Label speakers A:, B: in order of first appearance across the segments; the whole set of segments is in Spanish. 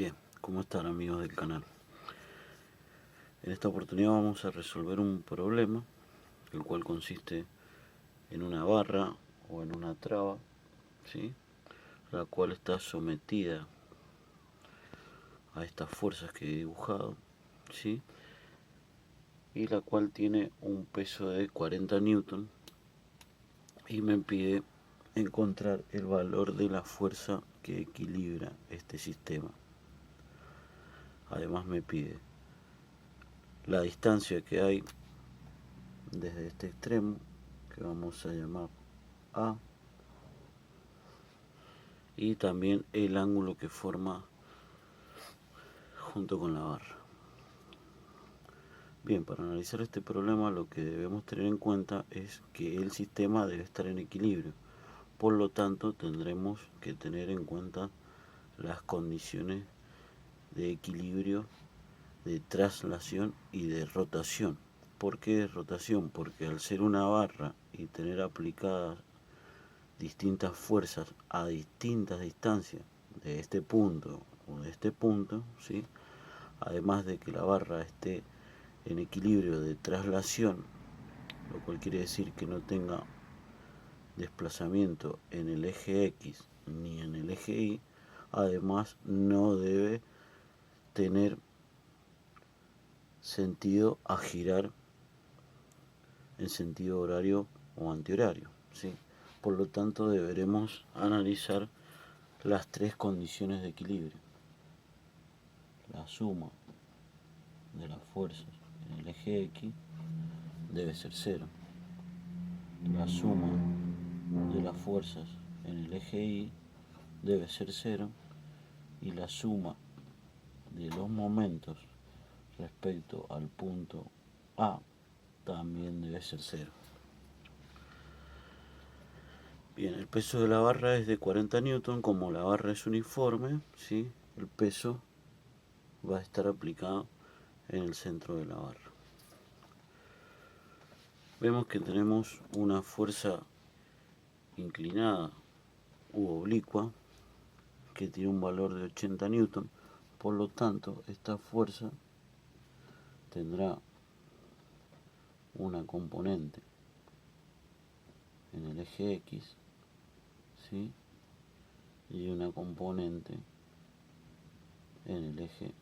A: Bien, ¿cómo están amigos del canal? En esta oportunidad vamos a resolver un problema, el cual consiste en una barra o en una traba, ¿sí? La cual está sometida a estas fuerzas que he dibujado, ¿sí? Y la cual tiene un peso de 40 newton y me pide encontrar el valor de la fuerza que equilibra este sistema. Además me pide la distancia que hay desde este extremo, que vamos a llamar A, y también el ángulo que forma junto con la barra. Bien, para analizar este problema lo que debemos tener en cuenta es que el sistema debe estar en equilibrio. Por lo tanto, tendremos que tener en cuenta las condiciones de equilibrio, de traslación y de rotación. ¿Por qué de rotación? Porque al ser una barra y tener aplicadas distintas fuerzas a distintas distancias de este punto o de este punto, ¿sí? Además de que la barra esté en equilibrio de traslación, lo cual quiere decir que no tenga desplazamiento en el eje X ni en el eje Y, además no debe tener sentido a girar en sentido horario o antihorario, ¿sí? Por lo tanto deberemos analizar las tres condiciones de equilibrio: la suma de las fuerzas en el eje X debe ser cero, la suma de las fuerzas en el eje Y debe ser cero y la suma de los momentos respecto al punto A también debe ser cero. Bien, el peso de la barra es de 40 newton. Como la barra es uniforme, ¿sí? El peso va a estar aplicado en el centro de la barra. Vemos que tenemos una fuerza inclinada u oblicua que tiene un valor de 80 newton. Por lo tanto, esta fuerza tendrá una componente en el eje X, ¿sí? Y una componente en el eje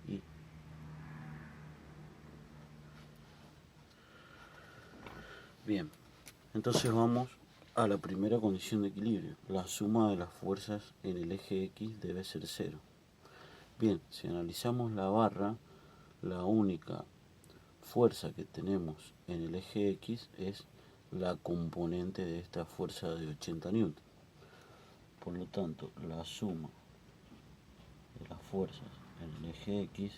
A: Y. Bien, entonces vamos a la primera condición de equilibrio. La suma de las fuerzas en el eje X debe ser cero. Bien, si analizamos la barra, la única fuerza que tenemos en el eje X es la componente de esta fuerza de 80 newton. Por lo tanto, la suma de las fuerzas en el eje X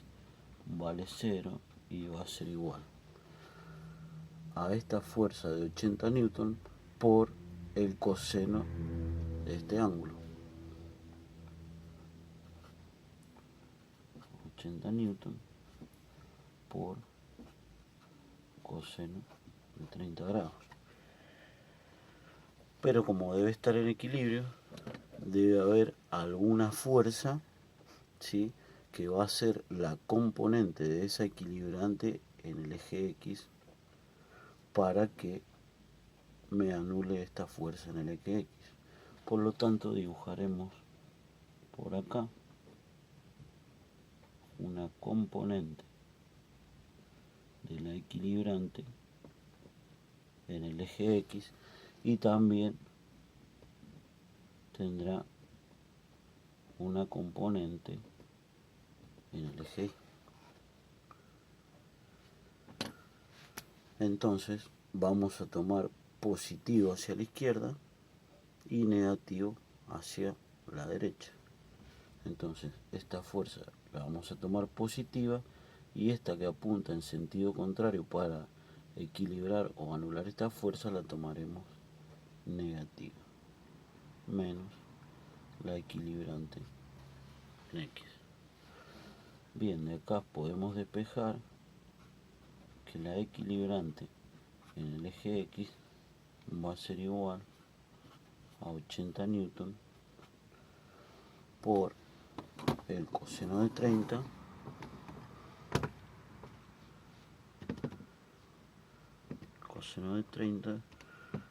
A: vale 0 y va a ser igual a esta fuerza de 80 newton por el coseno de este ángulo. 80 newton por coseno de 30 grados. Pero como debe estar en equilibrio, debe haber alguna fuerza, ¿sí?, que va a ser la componente de esa equilibrante en el eje X para que me anule esta fuerza en el eje X. Por lo tanto, dibujaremos por acá una componente de la equilibrante en el eje X y también tendrá una componente en el eje Y. Entonces vamos a tomar positivo hacia la izquierda y negativo hacia la derecha. Entonces esta fuerza la vamos a tomar positiva y esta que apunta en sentido contrario para equilibrar o anular esta fuerza la tomaremos negativa, menos la equilibrante en X. Bien, de acá podemos despejar que la equilibrante en el eje X va a ser igual a 80 newton por el coseno de 30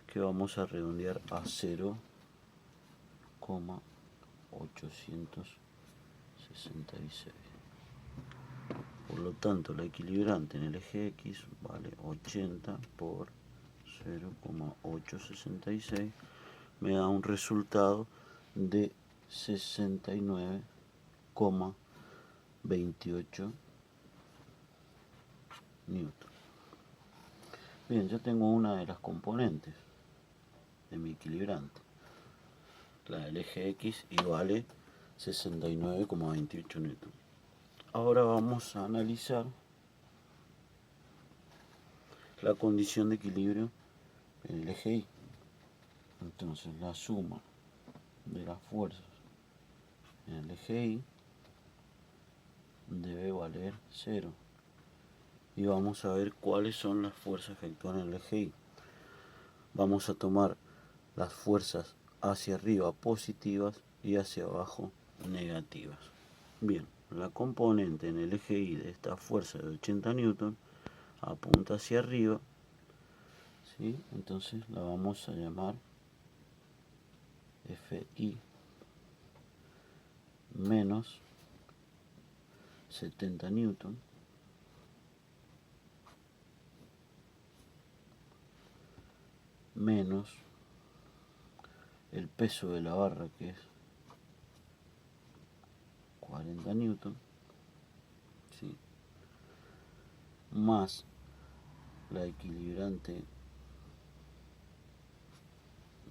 A: que vamos a redondear a 0,866. Por lo tanto, la equilibrante en el eje X vale 80 por 0,866. Me da un resultado de 69,28 newton. Bien, ya tengo una de las componentes de mi equilibrante, la del eje X, y vale 69,28 newton. Ahora vamos a analizar la condición de equilibrio en el eje Y. Entonces la suma de las fuerzas en el eje Y debe valer 0. Y vamos a ver cuáles son las fuerzas que actúan en el eje Y. Vamos a tomar las fuerzas hacia arriba positivas y hacia abajo negativas. Bien, la componente en el eje Y de esta fuerza de 80 newton apunta hacia arriba, ¿sí? Entonces la vamos a llamar Fi menos 70 newton menos el peso de la barra, que es 40 newton, ¿sí? Más la equilibrante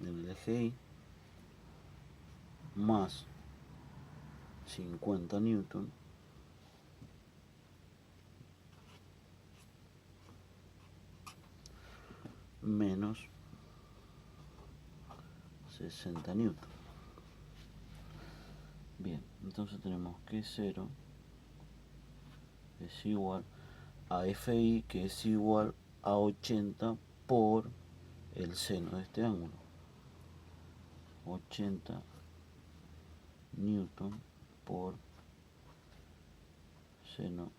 A: en el eje Y, más 50 newton menos 60 newton. Bien, entonces tenemos que 0 es igual a Fi, que es igual a 80 por el seno de este ángulo, 80 newton por seno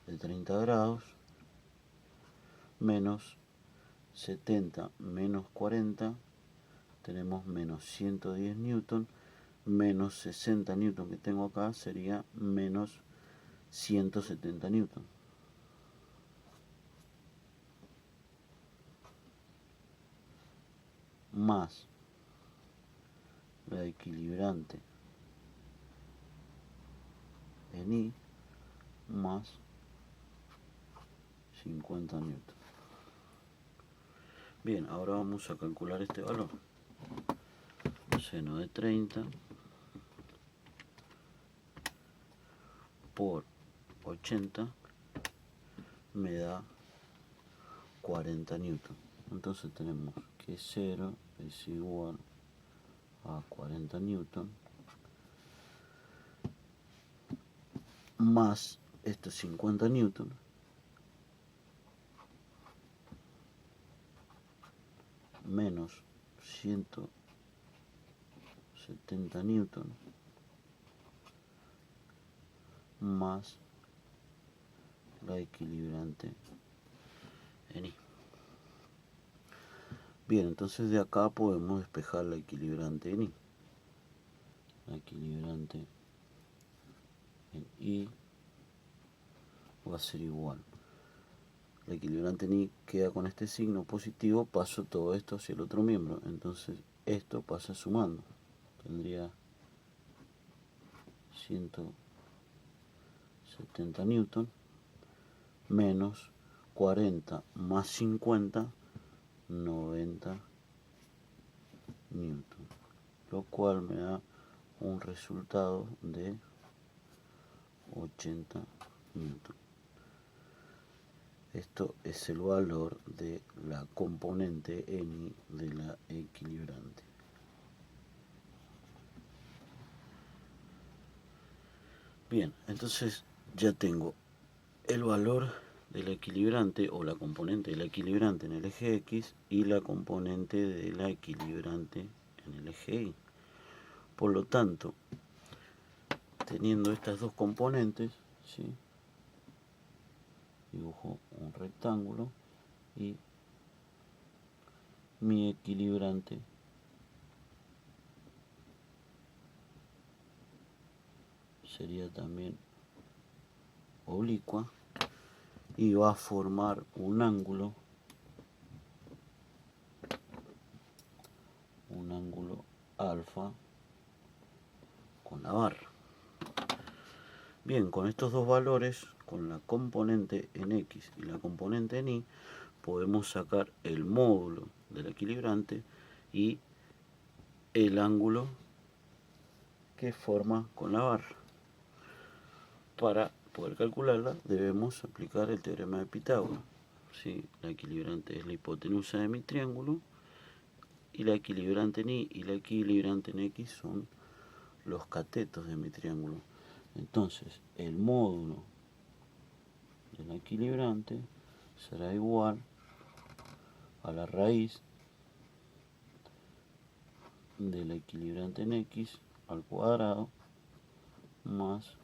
A: de 30 grados, menos 70 menos 40, tenemos menos 110 newton, menos 60 newton que tengo acá sería menos 170 newton. Más la equilibrante en I, más 50 newton. Bien, ahora vamos a calcular este valor. Seno de 30 por 80 me da 40 newton. Entonces tenemos que 0 es igual a 40 newton más estos 50 newton menos 170 newton más la equilibrante en I. Bien, entonces de acá podemos despejar la equilibrante en I. La equilibrante en I va a ser igual. La equilibrante en I queda con este signo positivo, paso todo esto hacia el otro miembro. Entonces esto pasa sumando. Tendría 170 newton menos 40 más 50, 90 newton, lo cual me da un resultado de 80 newton. Esto es el valor de la componente Ni de la equilibrante. Bien, entonces ya tengo el valor de la equilibrante o la componente de la equilibrante en el eje X y la componente de la equilibrante en el eje Y. Por lo tanto, teniendo estas dos componentes, ¿sí? Dibujo un rectángulo y mi equilibrante sería también oblicua y va a formar un ángulo alfa con la barra. Bien, con estos dos valores, con la componente en X y la componente en Y, podemos sacar el módulo del equilibrante y el ángulo que forma con la barra. Para poder calcularla debemos aplicar el teorema de Pitágoras. ¿Sí? La equilibrante es la hipotenusa de mi triángulo y la equilibrante en Y y la equilibrante en X son los catetos de mi triángulo. Entonces, el módulo de la equilibrante será igual a la raíz de la equilibrante en X al cuadrado más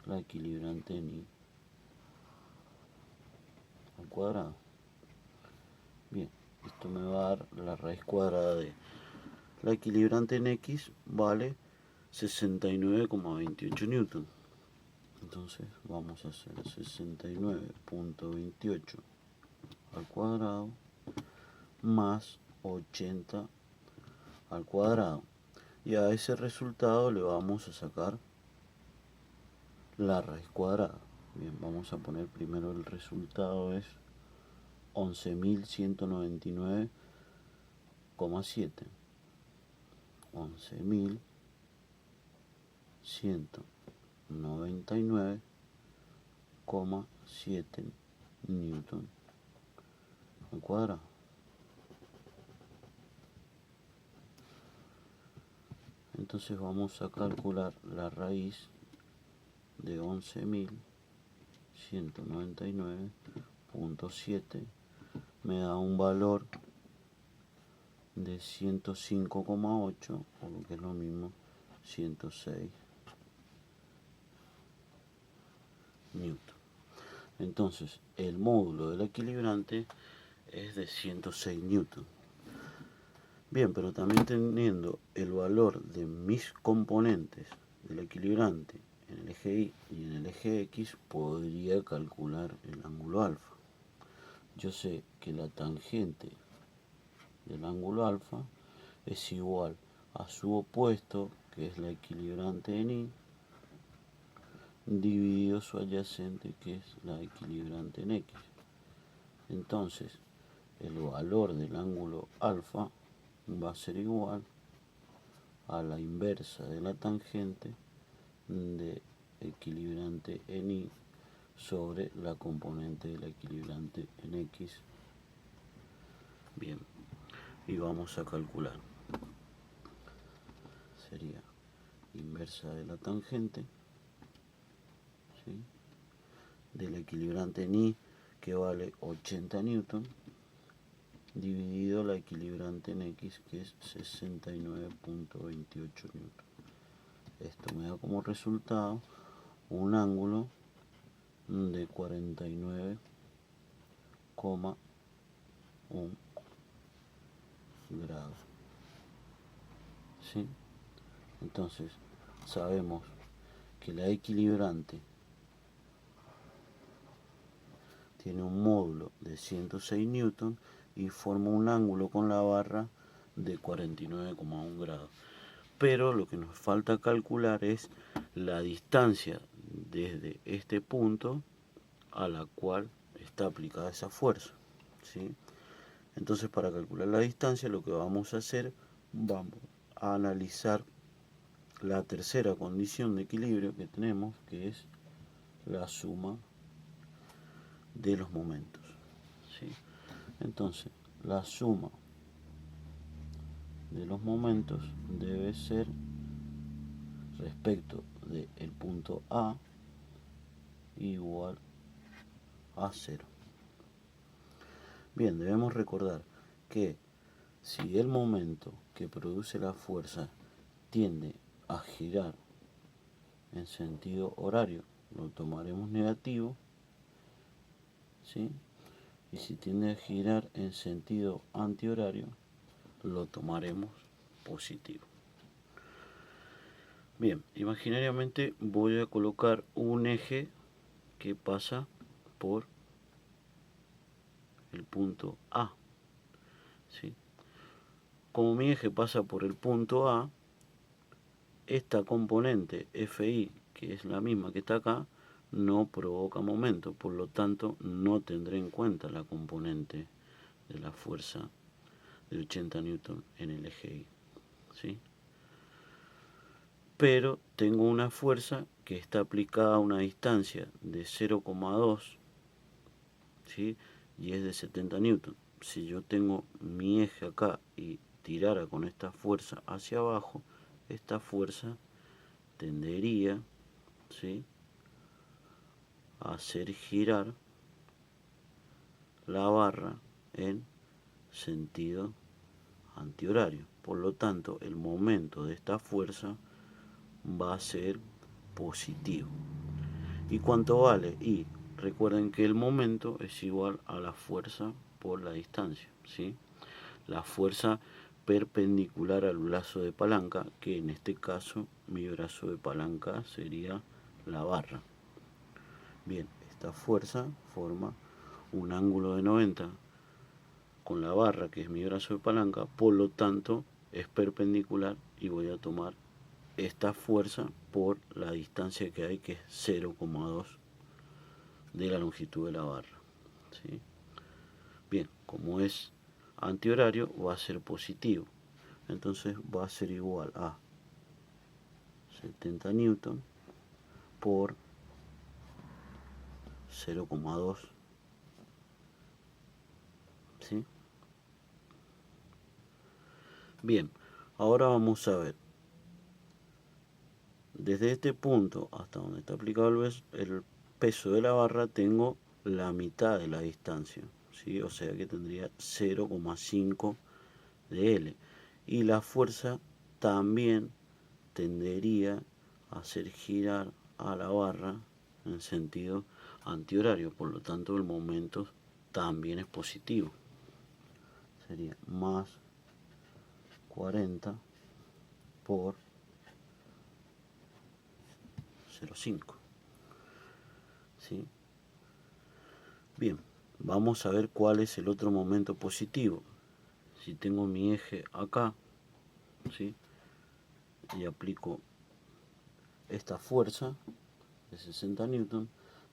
A: la equilibrante en Y al cuadrado. Bien, esto me va a dar la raíz cuadrada de la equilibrante en X vale 69,28 newton. Entonces vamos a hacer 69,28 al cuadrado más 80 al cuadrado. Y a ese resultado le vamos a sacar la raíz cuadrada. Bien, vamos a poner primero el resultado es 11.199,7. 11.199,7 newton al cuadrado. Entonces vamos a calcular la raíz de 11.199,7. Me da un valor de 105,8, o lo que es lo mismo, 106 newton. Entonces, el módulo del equilibrante es de 106 newton. Bien, pero también teniendo el valor de mis componentes del equilibrante en el eje Y y en el eje X, podría calcular el ángulo alfa. Yo sé que la tangente del ángulo alfa es igual a su opuesto, que es la equilibrante en Y, dividido su adyacente, que es la equilibrante en X. Entonces, el valor del ángulo alfa va a ser igual a la inversa de la tangente de equilibrante en Y sobre la componente de la equilibrante en X. Bien, y vamos a calcular. Sería inversa de la tangente, ¿sí?, del equilibrante en Y, que vale 80 newton, dividido la equilibrante en X, que es 69,28 newton. Esto me da como resultado un ángulo de 49,1 grados. ¿Sí? Entonces, sabemos que la equilibrante tiene un módulo de 106 newton y forma un ángulo con la barra de 49,1 grados. Pero lo que nos falta calcular es la distancia desde este punto a la cual está aplicada esa fuerza, ¿sí? Entonces, para calcular la distancia, lo que vamos a hacer, vamos a analizar la tercera condición de equilibrio que tenemos, que es la suma de los momentos, ¿sí? Entonces, la suma de los momentos debe ser respecto del punto A igual a 0. Bien, debemos recordar que si el momento que produce la fuerza tiende a girar en sentido horario, lo tomaremos negativo, ¿sí? Y si tiende a girar en sentido antihorario, lo tomaremos positivo. Bien, imaginariamente voy a colocar un eje que pasa por el punto A, ¿sí? Como mi eje pasa por el punto A, esta componente Fi, que es la misma que está acá, no provoca momento, por lo tanto no tendré en cuenta la componente de la fuerza de 80 newton en el eje Y, ¿sí? Pero tengo una fuerza que está aplicada a una distancia de 0,2, ¿sí? Y es de 70 newton. Si yo tengo mi eje acá y tirara con esta fuerza hacia abajo, esta fuerza tendería, ¿sí?, a hacer girar la barra en sentido antihorario. Por lo tanto, el momento de esta fuerza va a ser positivo. ¿Y cuánto vale? Y recuerden que el momento es igual a la fuerza por la distancia, ¿sí? La fuerza perpendicular al brazo de palanca, que en este caso mi brazo de palanca sería la barra. Bien, esta fuerza forma un ángulo de 90 con la barra, que es mi brazo de palanca, por lo tanto es perpendicular y voy a tomar esta fuerza por la distancia que hay, que es 0,2 de la longitud de la barra, ¿sí? Bien, como es antihorario va a ser positivo, entonces va a ser igual a 70 newton por 0,2, ¿sí? Bien, ahora vamos a ver, desde este punto hasta donde está aplicado el peso de la barra, tengo la mitad de la distancia, ¿sí? O sea que tendría 0,5 de L. Y la fuerza también tendería a hacer girar a la barra en sentido antihorario, por lo tanto el momento también es positivo. Sería más 40 por 0,5. ¿Sí? Bien, vamos a ver cuál es el otro momento positivo. Si tengo mi eje acá, ¿sí?, y aplico esta fuerza de 60 newton,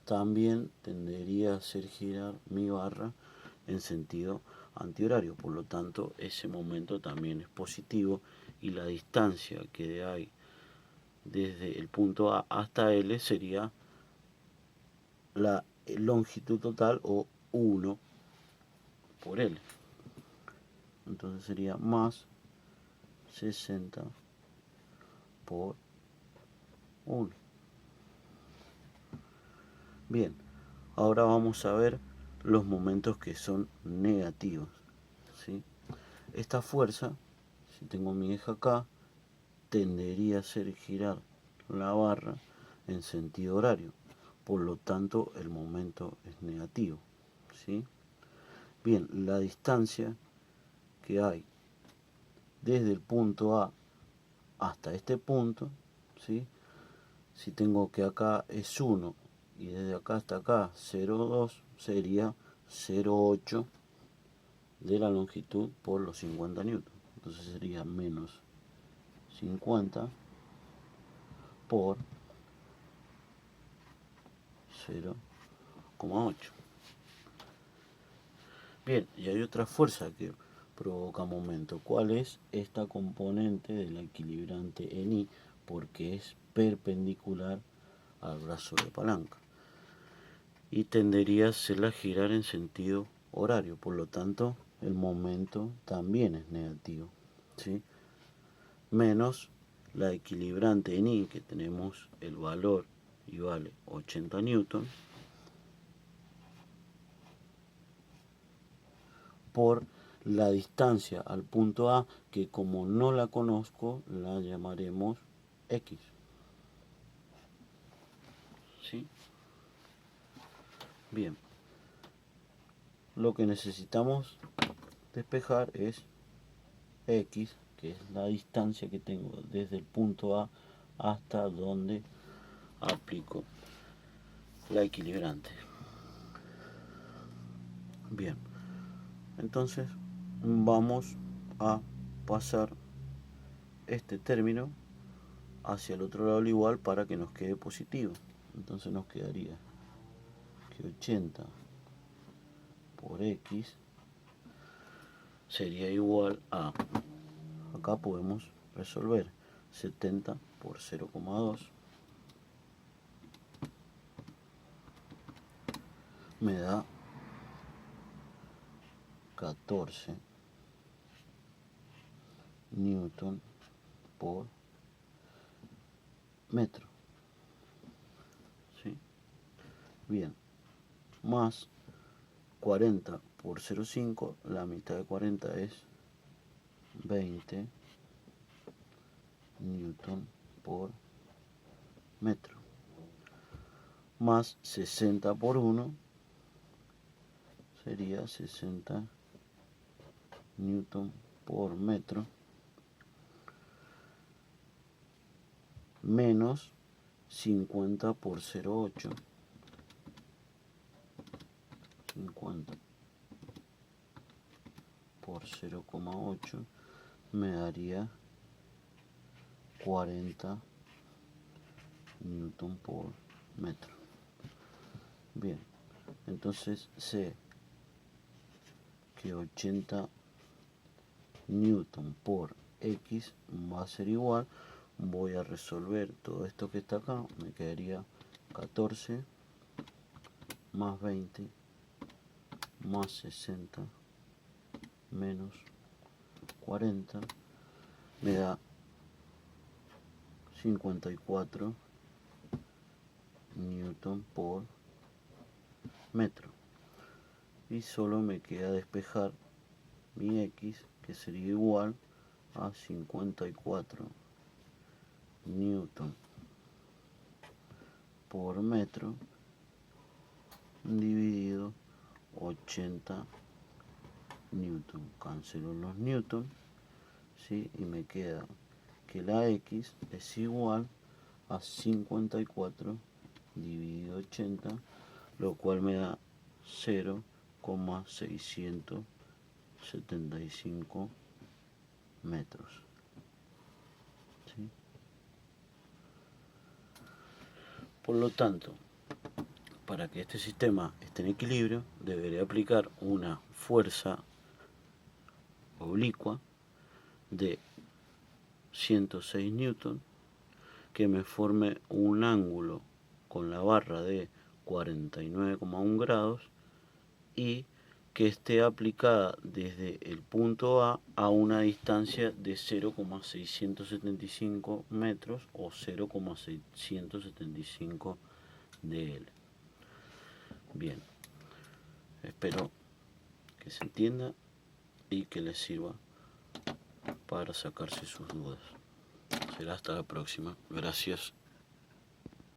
A: también tendería a hacer girar mi barra en sentido antihorario, por lo tanto ese momento también es positivo y la distancia que hay desde el punto A hasta L sería la longitud total, o 1 por L. Entonces sería más 60 por 1. Bien, ahora vamos a ver los momentos que son negativos, ¿sí? Esta fuerza, si tengo mi eje acá, tendería a hacer girar la barra en sentido horario, por lo tanto el momento es negativo, ¿sí? Bien, la distancia que hay desde el punto A hasta este punto, ¿sí?, si tengo que acá es 1 y desde acá hasta acá 0,2, sería 0,8 de la longitud por los 50 newton. Entonces sería menos 50 por 0,8. Bien, y hay otra fuerza que provoca momento. ¿Cuál es? Esta componente del equilibrante en I, porque es perpendicular al brazo de palanca y tendería a hacerla girar en sentido horario, por lo tanto el momento también es negativo, ¿sí? Menos la equilibrante en I, que tenemos el valor y vale 80 newton, por la distancia al punto A, que como no la conozco, la llamaremos X. ¿Sí? Bien. Lo que necesitamos despejar es X, que es la distancia que tengo desde el punto A hasta donde aplico la equilibrante. Bien, entonces vamos a pasar este término hacia el otro lado al igual para que nos quede positivo. Entonces nos quedaría que 80 por X sería igual a, acá podemos resolver 70 por 0,2 me da 14 newton por metro. ¿Sí? Bien, más 40 por 0,5, la mitad de 40 es 20 newton por metro, más 60 por 1 sería 60 newton por metro, menos 50 por 0,8, 50 por 0,8 me daría 40 newton por metro. Bien, entonces sé que 80 newton por X va a ser igual, voy a resolver todo esto que está acá, me quedaría 14 más 20 más 60 menos 40 me da 54 newton por metro, y solo me queda despejar mi X, que sería igual a 54 newton por metro dividido 80 newton. Cancelo los newton, ¿sí? Y me queda que la X es igual a 54 dividido 80, lo cual me da 0,675 metros. ¿Sí? Por lo tanto, para que este sistema esté en equilibrio, deberé aplicar una fuerza oblicua de 106 newton que me forme un ángulo con la barra de 49,1 grados y que esté aplicada desde el punto A una distancia de 0,675 metros o 0,675 de L. Bien, espero que se entienda y que les sirva para sacarse sus dudas. Será hasta la próxima. Gracias.